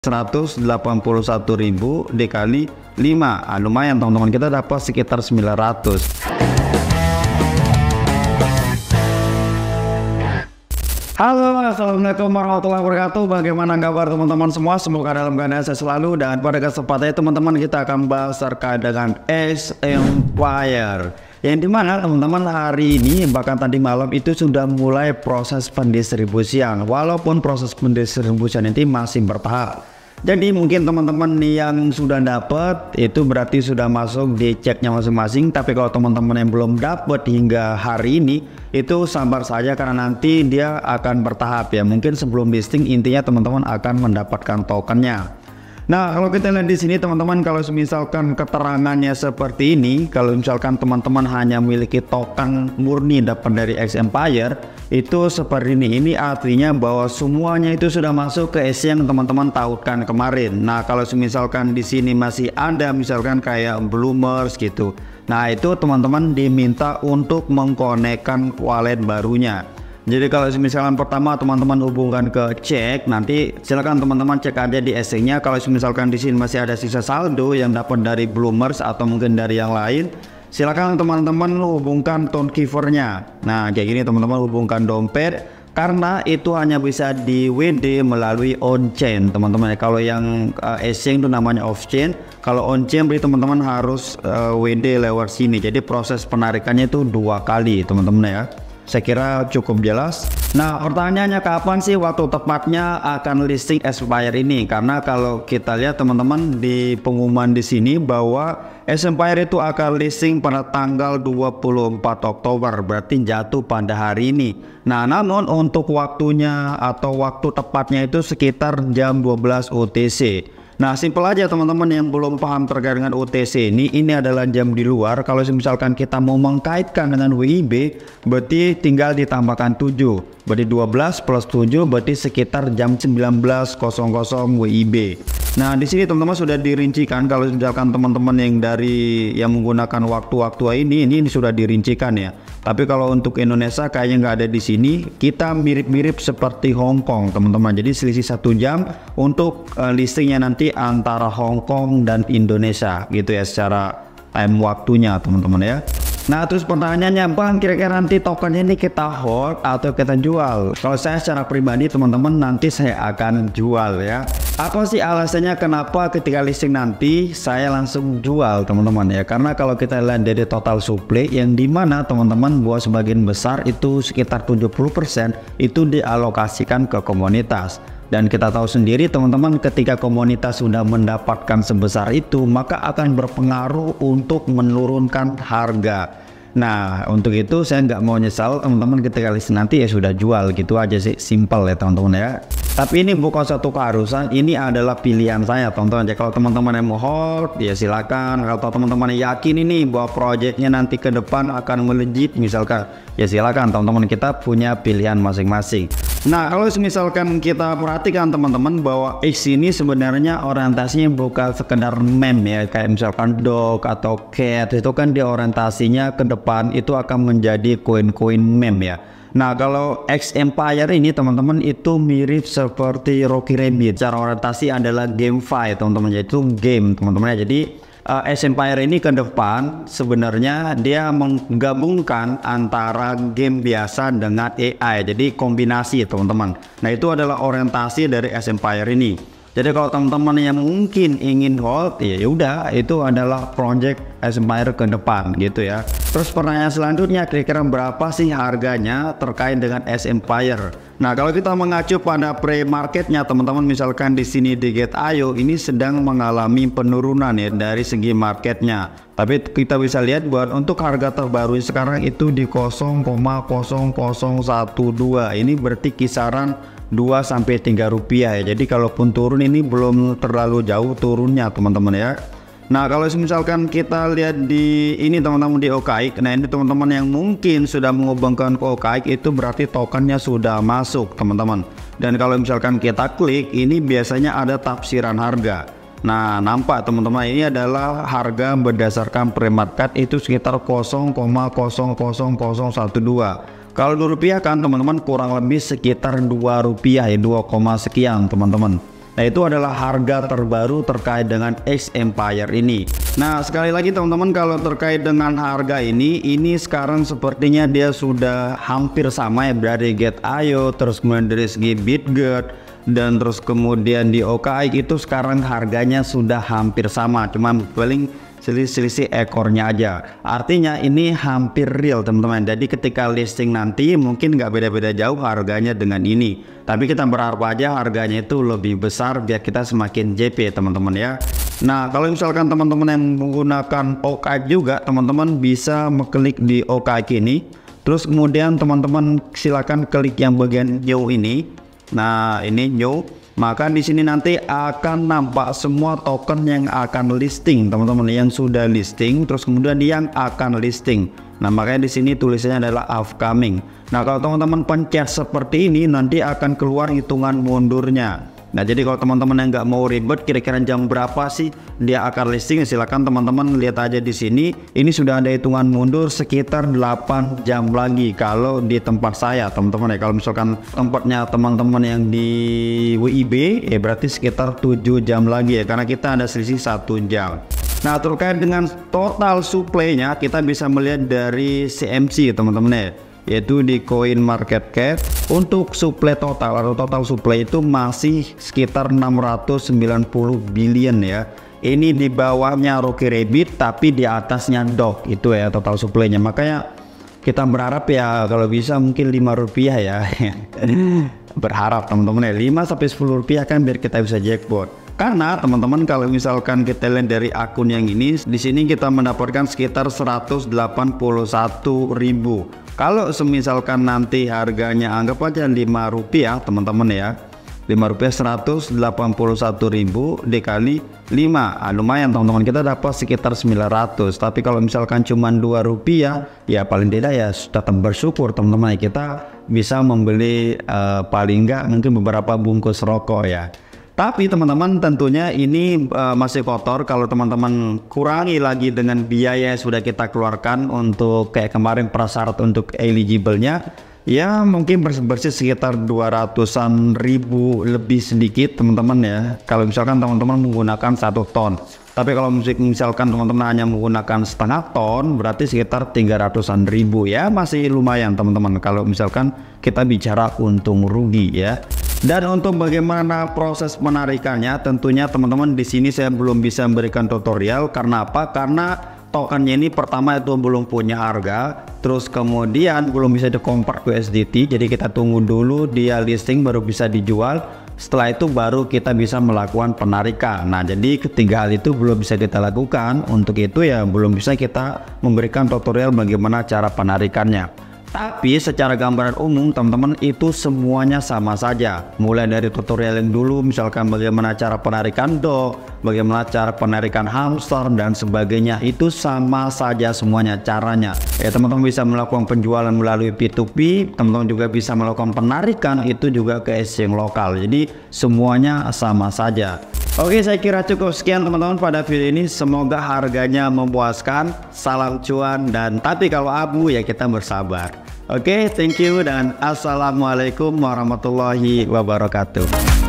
181.000 dikali 5. Lumayan teman-teman, kita dapat sekitar 900. Halo, assalamualaikum warahmatullahi wabarakatuh. Bagaimana kabar teman-teman semua? Semoga dalam keadaan sehat selalu. Dan pada kesempatan itu teman-teman, kita akan bahas terkait dengan X Empire, yang dimana teman-teman hari ini bahkan tadi malam itu sudah mulai proses pendistribusian. Walaupun proses pendistribusian ini masih bertahap. Jadi mungkin teman-teman yang sudah dapat itu berarti sudah masuk di ceknya masing-masing. Tapi kalau teman-teman yang belum dapat hingga hari ini, itu sabar saja karena nanti dia akan bertahap ya. Mungkin sebelum listing intinya teman-teman akan mendapatkan tokennya. Nah, kalau kita lihat di sini teman-teman, kalau misalkan keterangannya seperti ini, kalau misalkan teman-teman hanya memiliki token murni dapat dari X Empire, itu seperti ini. Ini artinya bahwa semuanya itu sudah masuk ke S yang teman-teman tautkan kemarin. Nah, kalau misalkan di sini masih ada misalkan kayak Bloomers gitu. Nah, itu teman-teman diminta untuk mengkonekkan wallet barunya. Jadi kalau misalkan pertama teman-teman hubungkan ke cek, nanti silakan teman-teman cek aja di SC-nya. Kalau misalkan di sini masih ada sisa saldo yang dapat dari Bloomers atau mungkin dari yang lain, silakan teman-teman hubungkan tone givernya. Nah, kayak gini teman-teman, hubungkan dompet karena itu hanya bisa di WD melalui on-chain teman-teman. Kalau yang SC itu namanya off-chain, kalau on-chain berarti teman-teman harus WD lewat sini. Jadi proses penarikannya itu 2 kali teman-teman ya. Saya kira cukup jelas. Nah, pertanyaannya kapan sih waktu tepatnya akan listing X Empire ini? Karena kalau kita lihat teman-teman di pengumuman di sini bahwa X Empire itu akan listing pada tanggal 24 Oktober, berarti jatuh pada hari ini. Nah, namun untuk waktunya atau waktu tepatnya itu sekitar jam 12 UTC. Nah, simpel aja teman-teman yang belum paham terkait dengan OTC ini adalah jam di luar. Kalau misalkan kita mau mengkaitkan dengan WIB, berarti tinggal ditambahkan 7. Berarti 12 plus 7 berarti sekitar jam 19.00 WIB. Nah, di sini teman-teman sudah dirincikan kalau misalkan teman-teman yang menggunakan waktu-waktu ini sudah dirincikan ya. Tapi kalau untuk Indonesia kayaknya nggak ada di sini. Kita mirip-mirip seperti Hong Kong teman-teman. Jadi selisih 1 jam untuk listingnya nanti antara Hong Kong dan Indonesia gitu ya, secara time waktunya teman-teman ya. Nah, terus pertanyaannya, Bang, kira-kira nanti tokennya ini kita hold atau kita jual? Kalau saya secara pribadi teman-teman, nanti saya akan jual ya. Apa sih alasannya kenapa ketika listing nanti saya langsung jual teman-teman ya? Karena kalau kita lihat dari total supply yang dimana teman-teman buat sebagian besar itu sekitar 70% itu dialokasikan ke komunitas. Dan kita tahu sendiri teman-teman, ketika komunitas sudah mendapatkan sebesar itu, maka akan berpengaruh untuk menurunkan harga. Nah, untuk itu saya nggak mau nyesal teman-teman, ketika list nanti ya sudah jual gitu aja sih, simple ya teman-teman ya. Tapi ini bukan satu keharusan, ini adalah pilihan saya teman-teman. Jadi kalau teman-teman yang mau hold ya silakan. Kalau teman-teman yakin ini bahwa proyeknya nanti ke depan akan melejit misalkan, ya silakan teman-teman, kita punya pilihan masing-masing. Nah, kalau misalkan kita perhatikan teman-teman bahwa X ini sebenarnya orientasinya bukan sekedar meme ya, kayak misalkan dog atau cat, itu kan dia orientasinya ke depan itu akan menjadi koin-koin meme ya. Nah, kalau X Empire ini teman-teman itu mirip seperti Rocky Rabbit. Cara orientasi adalah GameFi teman-teman, yaitu game teman-teman ya. Jadi X Empire ini ke depan sebenarnya dia menggabungkan antara game biasa dengan AI, jadi kombinasi teman-teman. Nah, itu adalah orientasi dari X Empire ini. Jadi kalau teman-teman yang mungkin ingin hold ya udah, itu adalah project X Empire ke depan gitu ya. Terus pertanyaan selanjutnya, kira-kira berapa sih harganya terkait dengan X Empire? Nah, kalau kita mengacu pada pre-marketnya teman-teman, misalkan di sini di Get.io ini sedang mengalami penurunan ya dari segi marketnya. Tapi kita bisa lihat buat untuk harga terbaru sekarang itu di 0,0012. Ini berarti kisaran 2-3 rupiah ya. Jadi kalaupun turun ini belum terlalu jauh turunnya teman-teman ya. Nah, kalau misalkan kita lihat di ini teman-teman di OKX, nah ini teman-teman yang mungkin sudah menghubungkan ke OKX itu berarti tokennya sudah masuk teman-teman. Dan kalau misalkan kita klik, ini biasanya ada tafsiran harga. Nah, nampak teman-teman, ini adalah harga berdasarkan pre-market itu sekitar 0,00012. Kalau Rp2 kan teman-teman kurang lebih sekitar Rp2 ya, 2, sekian teman-teman. Nah, itu adalah harga terbaru terkait dengan X Empire ini. Nah, sekali lagi teman-teman, kalau terkait dengan harga ini sekarang sepertinya dia sudah hampir sama ya, dari Get.io, terus kemudian dari segi Bitget, dan terus kemudian di OKX itu sekarang harganya sudah hampir sama, cuma paling selisih ekornya aja. Artinya ini hampir real teman-teman. Jadi ketika listing nanti mungkin nggak beda-beda jauh harganya dengan ini, tapi kita berharap aja harganya itu lebih besar biar kita semakin JP teman-teman ya. Nah, kalau misalkan teman-teman yang menggunakan OKX juga, teman-teman bisa mengklik di OKX ini, terus kemudian teman-teman silakan klik yang bagian new ini. Nah, ini new. Maka di sini nanti akan nampak semua token yang akan listing teman-teman, yang sudah listing, terus kemudian yang akan listing. Nah, makanya di sini tulisannya adalah upcoming. Nah, kalau teman-teman pencet seperti ini nanti akan keluar hitungan mundurnya. Nah, jadi kalau teman-teman yang nggak mau ribet, kira-kira jam berapa sih dia akan listing, silakan teman-teman lihat aja di sini. Ini sudah ada hitungan mundur sekitar 8 jam lagi kalau di tempat saya teman-teman ya. Kalau misalkan tempatnya teman-teman yang di WIB ya berarti sekitar 7 jam lagi ya, karena kita ada selisih 1 jam. Nah, terkait dengan total supply-nya kita bisa melihat dari CMC teman-teman ya, yaitu di Coin Market Cap. Untuk supply total atau total supply itu masih sekitar 690 billion ya. Ini di bawahnya Rocky Rabbit tapi di atasnya Dog, itu ya total supply-nya. Makanya kita berharap ya kalau bisa mungkin 5 rupiah ya. Berharap teman-teman ya 5 sampai 10 rupiah kan biar kita bisa jackpot. Karena teman-teman kalau misalkan kita lihat dari akun yang ini, di sini kita mendapatkan sekitar 181.000. Kalau semisalkan nanti harganya anggap aja 5 rupiah teman-teman ya, 5 rupiah 181.000 dikali 5, lumayan teman-teman, kita dapat sekitar 900. Tapi kalau misalkan cuma 2 rupiah ya paling tidak ya sudah bersyukur teman-teman ya, kita bisa membeli paling enggak mungkin beberapa bungkus rokok ya. Tapi teman-teman tentunya ini masih kotor. Kalau teman-teman kurangi lagi dengan biaya yang sudah kita keluarkan untuk kayak kemarin prasyarat untuk eligible-nya, ya mungkin bersih sekitar 200-an ribu lebih sedikit teman-teman ya, kalau misalkan teman-teman menggunakan 1 ton. Tapi kalau misalkan teman-teman hanya menggunakan setengah ton berarti sekitar 300-an ribu ya, masih lumayan teman-teman kalau misalkan kita bicara untung rugi ya. Dan untuk bagaimana proses penarikannya, tentunya teman-teman di sini saya belum bisa memberikan tutorial. Karena apa? Karena tokennya ini pertama itu belum punya harga, terus kemudian belum bisa di-convert ke USDT. Jadi kita tunggu dulu dia listing baru bisa dijual. Setelah itu baru kita bisa melakukan penarikan. Nah, jadi ketiga hal itu belum bisa kita lakukan. Untuk itu ya belum bisa kita memberikan tutorial bagaimana cara penarikannya. Tapi secara gambaran umum teman-teman itu semuanya sama saja. Mulai dari tutorial yang dulu misalkan bagaimana cara penarikan dog, bagaimana cara penarikan hamster dan sebagainya, itu sama saja semuanya caranya. Ya teman-teman bisa melakukan penjualan melalui P2P, teman-teman juga bisa melakukan penarikan itu juga ke exchange lokal. Jadi semuanya sama saja. Oke, saya kira cukup sekian teman-teman pada video ini. Semoga harganya memuaskan. Salam cuan, dan tapi kalau abu ya kita bersabar. Oke, thank you dan assalamualaikum warahmatullahi wabarakatuh.